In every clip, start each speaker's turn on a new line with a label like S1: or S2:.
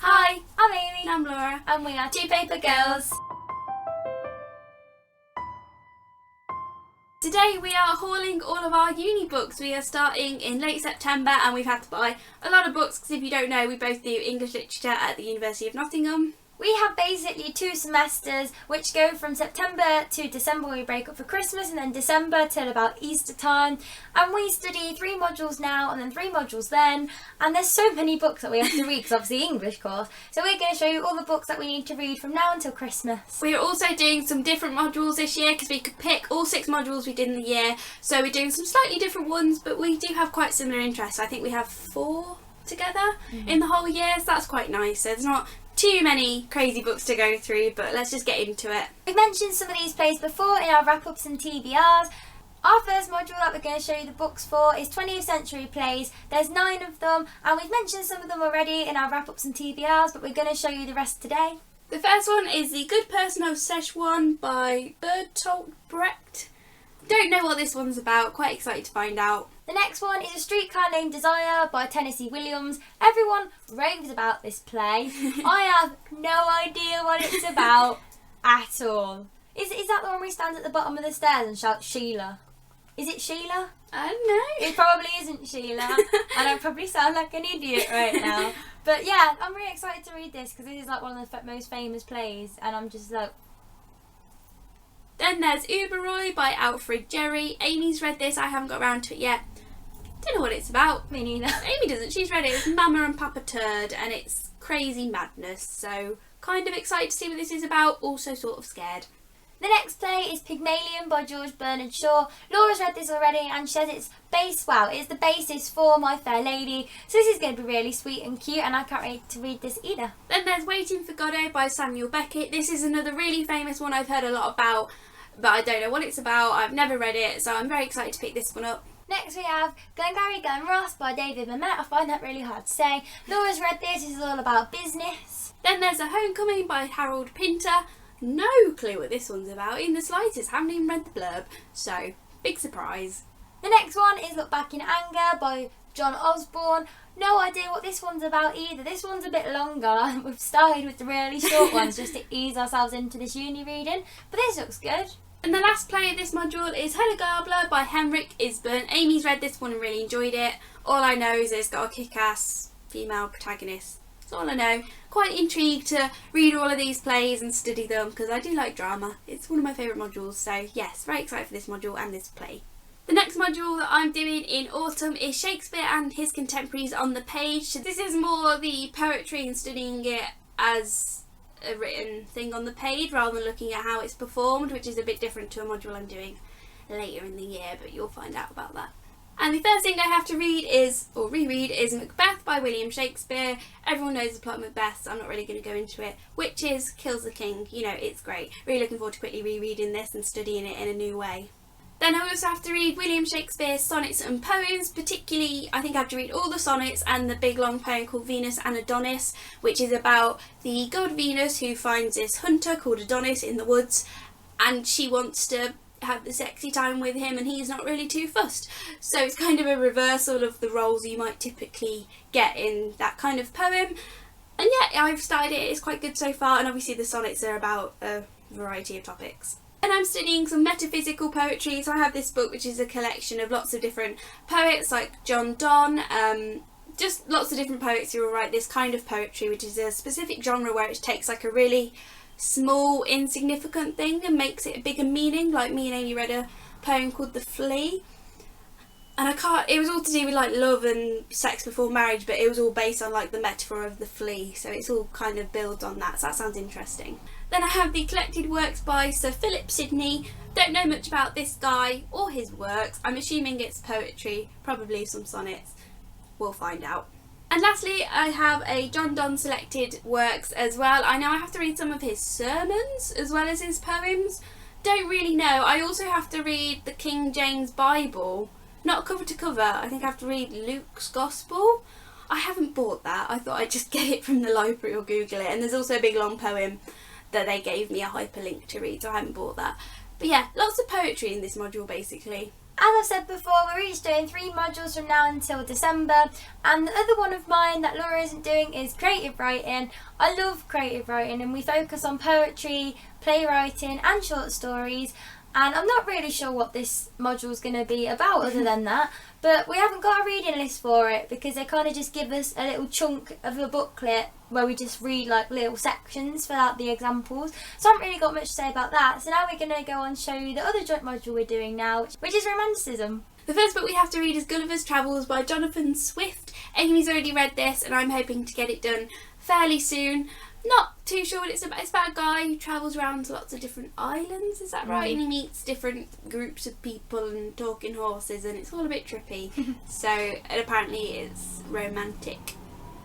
S1: Hi, I'm Amy.
S2: And I'm Laura.
S1: And we are Two Paper Girls.
S2: Today we are hauling all of our uni books. We are starting in late September and we've had to buy a lot of books because if you don't know, we both do English literature at the University of Nottingham.
S1: We have basically 2 semesters which go from September to December when we break up for Christmas, and then December till about Easter time. And we study 3 modules now and then 3 modules then. And there's so many books that we have to read because obviously English course. So we're going to show you all the books that we need to read from now until Christmas.
S2: We are also doing some different modules this year because we could pick all 6 modules we did in the year. So we're doing some slightly different ones, but we do have quite similar interests. I think we have 4 together in the whole year, so that's quite nice. So there's not too many crazy books to go through, but let's just get into it.
S1: We've mentioned some of these plays before in our wrap-ups and TBRs. Our first module that we're going to show you the books for is 20th century plays. There's 9 of them, and we've mentioned some of them already in our wrap-ups and TBRs, but we're going to show you the rest today.
S2: The first one is The Good Person of Szechuan by Bertolt Brecht. Don't know what this one's about, quite excited to find out.
S1: The next one is A Streetcar Named Desire by Tennessee Williams. Everyone raves about this play. I have no idea what it's about at all. Is that the one where he stands at the bottom of the stairs and shouts Sheila? Is it Sheila?
S2: I don't know.
S1: It probably isn't Sheila, and I probably sound like an idiot right now. But yeah, I'm really excited to read this because this is like one of the most famous plays, and I'm just like...
S2: Then there's Uberoi by Alfred Jerry. Amy's read this, I haven't got around to it yet. Don't know what it's about.
S1: Me neither.
S2: Amy doesn't, she's read it. It's Mama and Papa Turd and it's crazy madness. So kind of excited to see what this is about, also sort of scared.
S1: The next play is Pygmalion by George Bernard Shaw. Laura's read this already and she says it's the basis for My Fair Lady. So this is going to be really sweet and cute and I can't wait to read this either.
S2: Then there's Waiting for Godot by Samuel Beckett. This is another really famous one I've heard a lot about, but I don't know what it's about. I've never read it, so I'm very excited to pick this one up.
S1: Next we have Glengarry Glen Ross by David Mamet. I find that really hard to say. Laura's read this. This is all about business.
S2: Then there's A Homecoming by Harold Pinter. No clue what this one's about in the slightest. Haven't even read the blurb, so big surprise.
S1: The next one is Look Back in Anger by John Osborne. No idea what this one's about either. This one's a bit longer. We've started with the really short ones just to ease ourselves into this uni reading, but this looks good.
S2: And the last play of this module is Hella Gabler by Henrik Isburn. Amy's read this one and really enjoyed it. All I know is it's got a kick-ass female protagonist. That's all I know. Quite intrigued to read all of these plays and study them because I do like drama. It's one of my favourite modules, so yes, very excited for this module and this play. The next module that I'm doing in autumn is Shakespeare and His Contemporaries on the Page. So this is more the poetry and studying it as a written thing on the page rather than looking at how it's performed, which is a bit different to a module I'm doing later in the year, but you'll find out about that. And the first thing I have to read is Macbeth by William Shakespeare. Everyone knows the plot of Macbeth, so I'm not really going to go into it. Witches kills the king, you know, it's great. Really looking forward to quickly rereading this and studying it in a new way. Then I also have to read William Shakespeare's sonnets and poems, particularly I think I have to read all the sonnets and the big long poem called Venus and Adonis, which is about the god Venus who finds this hunter called Adonis in the woods and she wants to have the sexy time with him and he's not really too fussed. So it's kind of a reversal of the roles you might typically get in that kind of poem. And yeah, I've started it, it's quite good so far, and obviously the sonnets are about a variety of topics. And I'm studying some metaphysical poetry, so I have this book which is a collection of lots of different poets like John Donne, just lots of different poets who will write this kind of poetry, which is a specific genre where it takes like a really small insignificant thing and makes it a bigger meaning. Like me and Amy read a poem called The Flea, and it was all to do with like love and sex before marriage, but it was all based on like the metaphor of the flea, so it's all kind of builds on that, so that sounds interesting. Then I have the collected works by Sir Philip Sidney. Don't know much about this guy or his works. I'm assuming it's poetry, probably some sonnets. We'll find out. And lastly, I have a John Donne selected works as well. I know I have to read some of his sermons as well as his poems. Don't really know. I also have to read the King James Bible. Not cover to cover. I think I have to read Luke's Gospel. I haven't bought that. I thought I'd just get it from the library or Google it. And there's also a big long poem that they gave me a hyperlink to read, so I haven't bought that. But yeah, lots of poetry in this module basically.
S1: I've said before, we're each doing 3 modules from now until December, and the other one of mine that Laura isn't doing is creative writing. I love creative writing, and we focus on poetry, playwriting and short stories, and I'm not really sure what this module's going to be about other than that, but we haven't got a reading list for it because they kind of just give us a little chunk of a booklet where we just read like little sections for like the examples. So I haven't really got much to say about that. So now we're going to go on and show you the other joint module we're doing now, which is Romanticism.
S2: The first book we have to read is Gulliver's Travels by Jonathan Swift. Amy's already read this and I'm hoping to get it done fairly soon. Not too sure what it's about. It's about a guy who travels around to lots of different islands, is that right? And he meets different groups of people and talking horses, and it's all a bit trippy. So, and apparently it's romantic,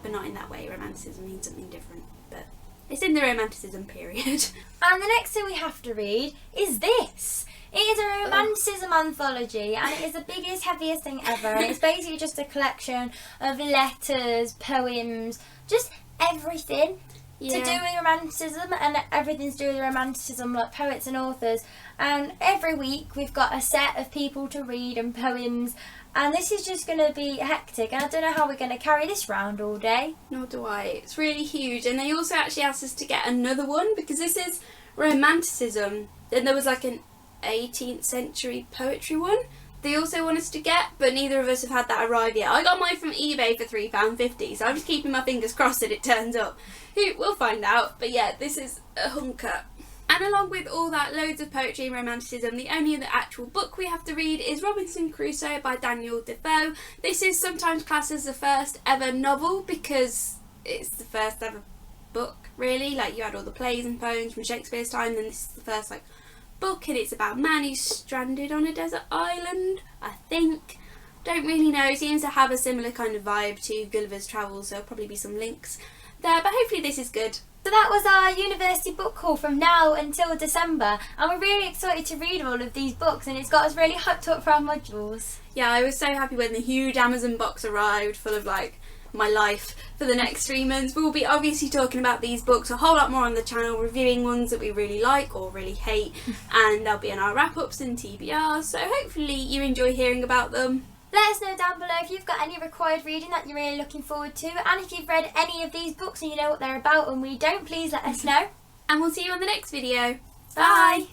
S2: but not in that way. Romanticism means something different, but it's in the Romanticism period.
S1: And the next thing we have to read is this. It is a Romanticism anthology, and it is the biggest, heaviest thing ever. And it's basically just a collection of letters, poems, just everything to do with Romanticism, and everything's to do with Romanticism, like poets and authors. And every week we've got a set of people to read and poems, and this is just going to be hectic, and I don't know how we're going to carry this round all day.
S2: Nor do I. It's really huge, and they also actually asked us to get another one because this is Romanticism. Then there was like an 18th century poetry one they also want us to get, but neither of us have had that arrive yet. I got mine from eBay for £3.50, so I'm just keeping my fingers crossed that it turns up. We'll find out, but yeah, this is a hunker. And along with all that, loads of poetry and romanticism, the only other actual book we have to read is Robinson Crusoe by Daniel Defoe. This is sometimes classed as the first ever novel because it's the first ever book, really. Like, you had all the plays and poems from Shakespeare's time, and this is the first book, and it's about a man who's stranded on a desert island, I think. Don't really know. It seems to have a similar kind of vibe to Gulliver's Travels, so there'll probably be some links there, but hopefully this is good.
S1: So that was our university book haul from now until December, and we're really excited to read all of these books, and it's got us really hyped up for our modules.
S2: Yeah, I was so happy when the huge Amazon box arrived full of my life for the next 3 months. We'll be obviously talking about these books a whole lot more on the channel, reviewing ones that we really like or really hate, and they'll be in our wrap-ups and TBRs, so hopefully you enjoy hearing about them.
S1: Let us know down below if you've got any required reading that you're really looking forward to, and if you've read any of these books and you know what they're about and we don't, please let us know.
S2: And we'll see you on the next video.
S1: Bye!